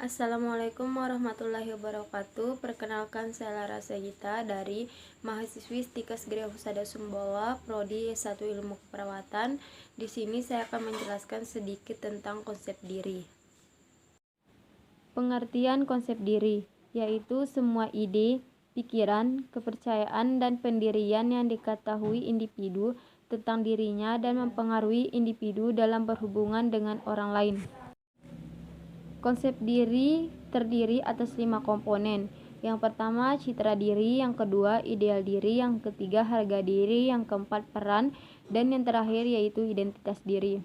Assalamualaikum warahmatullahi wabarakatuh. Perkenalkan, saya Lara Sagita dari mahasiswi Stikes Gria Husada Sumbawa, Prodi S1 Ilmu Keperawatan. Di sini saya akan menjelaskan sedikit tentang konsep diri. Pengertian konsep diri yaitu semua ide, pikiran, kepercayaan, dan pendirian yang diketahui individu tentang dirinya dan mempengaruhi individu dalam berhubungan dengan orang lain. Konsep diri terdiri atas 5 komponen. Yang pertama, citra diri. Yang kedua, ideal diri. Yang ketiga, harga diri. Yang keempat, peran. Dan yang terakhir yaitu identitas diri.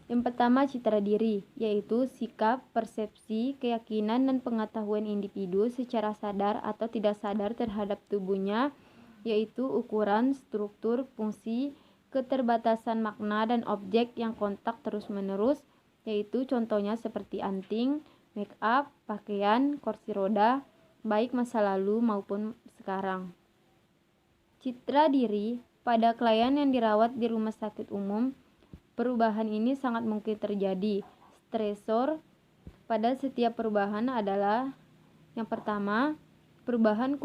Yang pertama, citra diri, yaitu sikap, persepsi, keyakinan, dan pengetahuan individu secara sadar atau tidak sadar terhadap tubuhnya, yaitu ukuran, struktur, fungsi, keterbatasan makna, dan objek yang kontak terus-menerus, yaitu contohnya seperti anting, make up, pakaian, kursi roda, baik masa lalu maupun sekarang. Citra diri pada klien yang dirawat di rumah sakit umum, perubahan ini sangat mungkin terjadi. Stresor pada setiap perubahan adalah: yang pertama, perubahan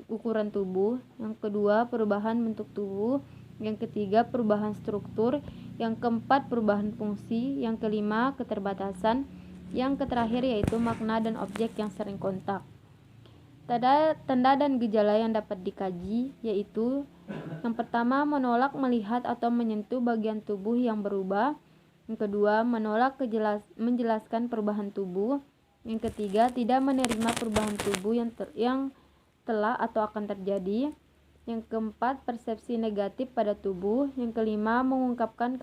ukuran tubuh; yang kedua, perubahan bentuk tubuh; yang ketiga, perubahan struktur; yang keempat, perubahan fungsi; yang kelima, keterbatasan; yang terakhir yaitu makna dan objek yang sering kontak. Tanda dan gejala yang dapat dikaji yaitu: yang pertama, menolak melihat atau menyentuh bagian tubuh yang berubah; yang kedua, menolak menjelaskan perubahan tubuh; yang ketiga, tidak menerima perubahan tubuh yang telah atau akan terjadi; yang keempat, persepsi negatif pada tubuh; yang kelima, mengungkapkan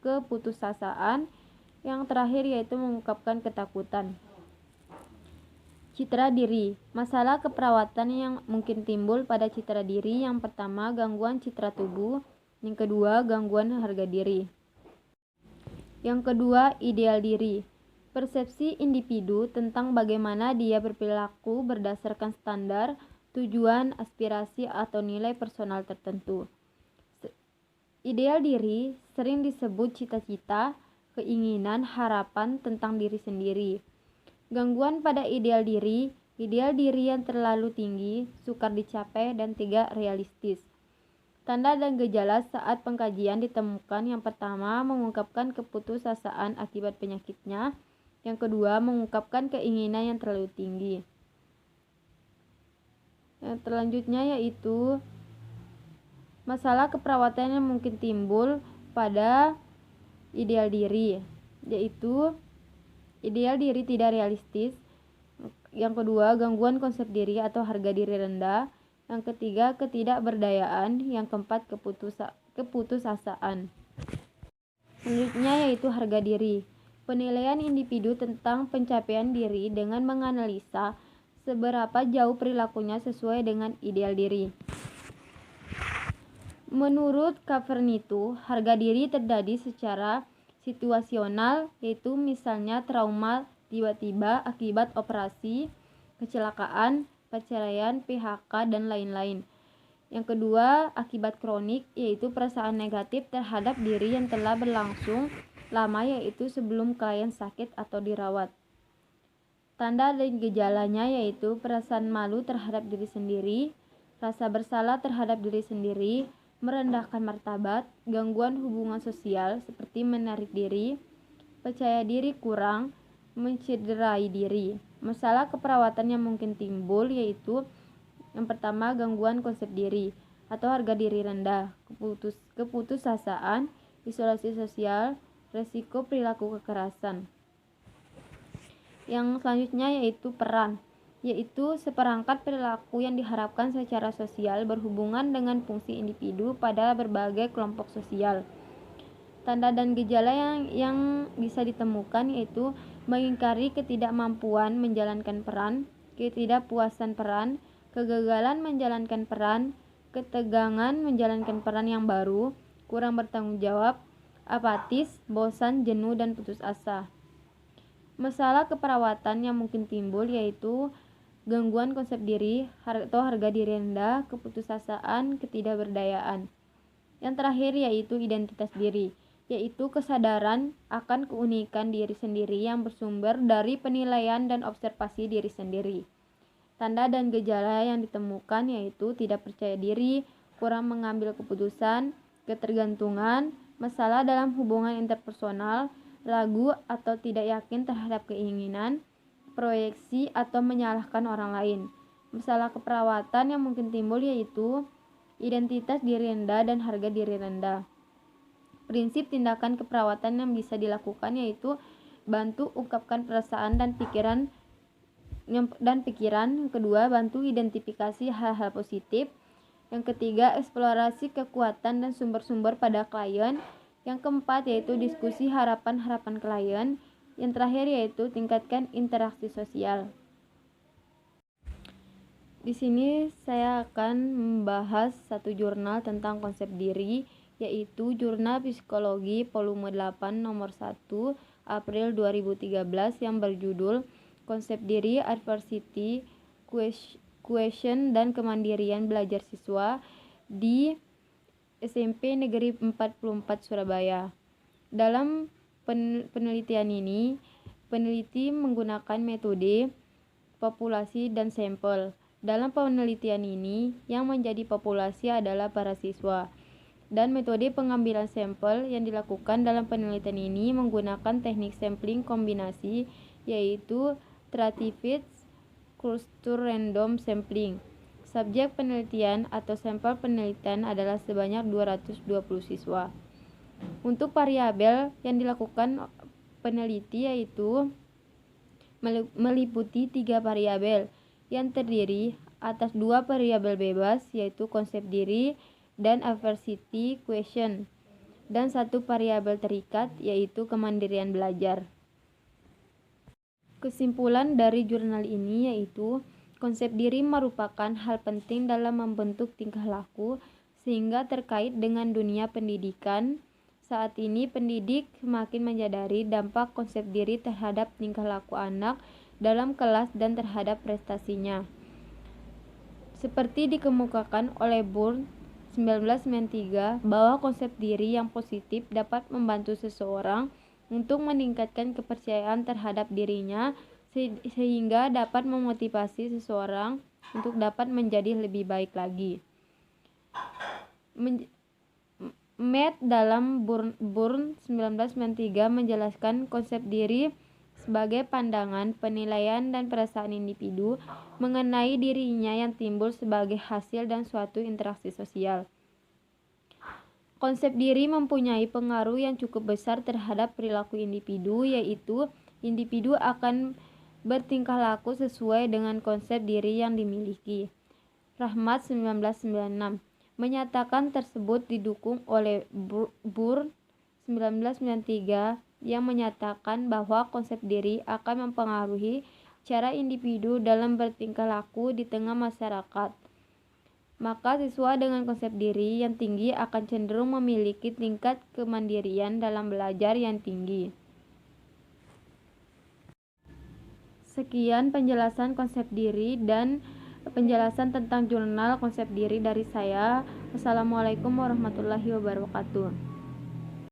keputusasaan; yang terakhir yaitu mengungkapkan ketakutan. Citra diri. Masalah keperawatan yang mungkin timbul pada citra diri: yang pertama, gangguan citra tubuh; yang kedua, gangguan harga diri; yang kedua, ideal diri. Persepsi individu tentang bagaimana dia berperilaku berdasarkan standar, tujuan, aspirasi, atau nilai personal tertentu. Ideal diri sering disebut cita-cita, keinginan, harapan tentang diri sendiri. Gangguan pada ideal diri yang terlalu tinggi, sukar dicapai, dan tidak realistis. Tanda dan gejala saat pengkajian ditemukan: yang pertama, mengungkapkan keputusasaan akibat penyakitnya; yang kedua, mengungkapkan keinginan yang terlalu tinggi. Yang selanjutnya yaitu masalah keperawatan yang mungkin timbul pada ideal diri, yaitu ideal diri tidak realistis; yang kedua, gangguan konsep diri atau harga diri rendah; yang ketiga, ketidakberdayaan; yang keempat, keputusasaan. Selanjutnya yaitu harga diri. Penilaian individu tentang pencapaian diri dengan menganalisa seberapa jauh perilakunya sesuai dengan ideal diri. Menurut Cavernitu, harga diri terjadi secara situasional, yaitu misalnya trauma tiba-tiba akibat operasi, kecelakaan, perceraian, PHK, dan lain-lain. Yang kedua, akibat kronik, yaitu perasaan negatif terhadap diri yang telah berlangsung lama, yaitu sebelum klien sakit atau dirawat. Tanda dan gejalanya yaitu perasaan malu terhadap diri sendiri, rasa bersalah terhadap diri sendiri, merendahkan martabat, gangguan hubungan sosial seperti menarik diri, percaya diri kurang, mencederai diri. Masalah keperawatan yang mungkin timbul yaitu: yang pertama, gangguan konsep diri atau harga diri rendah, keputusasaan, isolasi sosial, resiko perilaku kekerasan. Yang selanjutnya yaitu peran, yaitu seperangkat perilaku yang diharapkan secara sosial berhubungan dengan fungsi individu pada berbagai kelompok sosial. Tanda dan gejala yang bisa ditemukan yaitu mengingkari ketidakmampuan menjalankan peran, ketidakpuasan peran, kegagalan menjalankan peran, ketegangan menjalankan peran yang baru, kurang bertanggung jawab, apatis, bosan, jenuh, dan putus asa. Masalah keperawatan yang mungkin timbul yaitu gangguan konsep diri atau harga diri rendah, keputusasaan, ketidakberdayaan. Yang terakhir yaitu identitas diri, yaitu kesadaran akan keunikan diri sendiri yang bersumber dari penilaian dan observasi diri sendiri. Tanda dan gejala yang ditemukan yaitu tidak percaya diri, kurang mengambil keputusan, ketergantungan, masalah dalam hubungan interpersonal, ragu atau tidak yakin terhadap keinginan, proyeksi atau menyalahkan orang lain. Masalah keperawatan yang mungkin timbul yaitu identitas diri rendah dan harga diri rendah. Prinsip tindakan keperawatan yang bisa dilakukan yaitu bantu ungkapkan perasaan dan pikiran. Yang kedua, bantu identifikasi hal-hal positif. Yang ketiga, eksplorasi kekuatan dan sumber-sumber pada klien. Yang keempat yaitu diskusi harapan-harapan klien. Yang terakhir yaitu tingkatkan interaksi sosial. Di sini saya akan membahas satu jurnal tentang konsep diri, yaitu Jurnal Psikologi volume 8 nomor 1 April 2013 yang berjudul Konsep Diri, Adversity, Question dan Kemandirian Belajar Siswa di SMP Negeri 44 Surabaya. Dalam penelitian ini, peneliti menggunakan metode populasi dan sampel. Dalam penelitian ini, yang menjadi populasi adalah para siswa. Dan metode pengambilan sampel yang dilakukan dalam penelitian ini menggunakan teknik sampling kombinasi, yaitu stratified cluster random sampling. Subjek penelitian atau sampel penelitian adalah sebanyak 220 siswa. Untuk variabel yang dilakukan peneliti yaitu meliputi 3 variabel yang terdiri atas 2 variabel bebas yaitu konsep diri dan adversity question, dan 1 variabel terikat yaitu kemandirian belajar. Kesimpulan dari jurnal ini yaitu konsep diri merupakan hal penting dalam membentuk tingkah laku sehingga terkait dengan dunia pendidikan. Saat ini pendidik semakin menyadari dampak konsep diri terhadap tingkah laku anak dalam kelas dan terhadap prestasinya. Seperti dikemukakan oleh Bourne 1993 bahwa konsep diri yang positif dapat membantu seseorang untuk meningkatkan kepercayaan terhadap dirinya sehingga dapat memotivasi seseorang untuk dapat menjadi lebih baik lagi. Matt dalam Bourne 1993 menjelaskan konsep diri sebagai pandangan, penilaian, dan perasaan individu mengenai dirinya yang timbul sebagai hasil dan suatu interaksi sosial. Konsep diri mempunyai pengaruh yang cukup besar terhadap perilaku individu, yaitu individu akan bertingkah laku sesuai dengan konsep diri yang dimiliki. Rahmat 1996 menyatakan tersebut didukung oleh Bourne 1993 yang menyatakan bahwa konsep diri akan mempengaruhi cara individu dalam bertingkah laku di tengah masyarakat. Maka siswa dengan konsep diri yang tinggi akan cenderung memiliki tingkat kemandirian dalam belajar yang tinggi. Sekian penjelasan konsep diri dan penjelasan tentang jurnal konsep diri dari saya. Wassalamualaikum warahmatullahi wabarakatuh.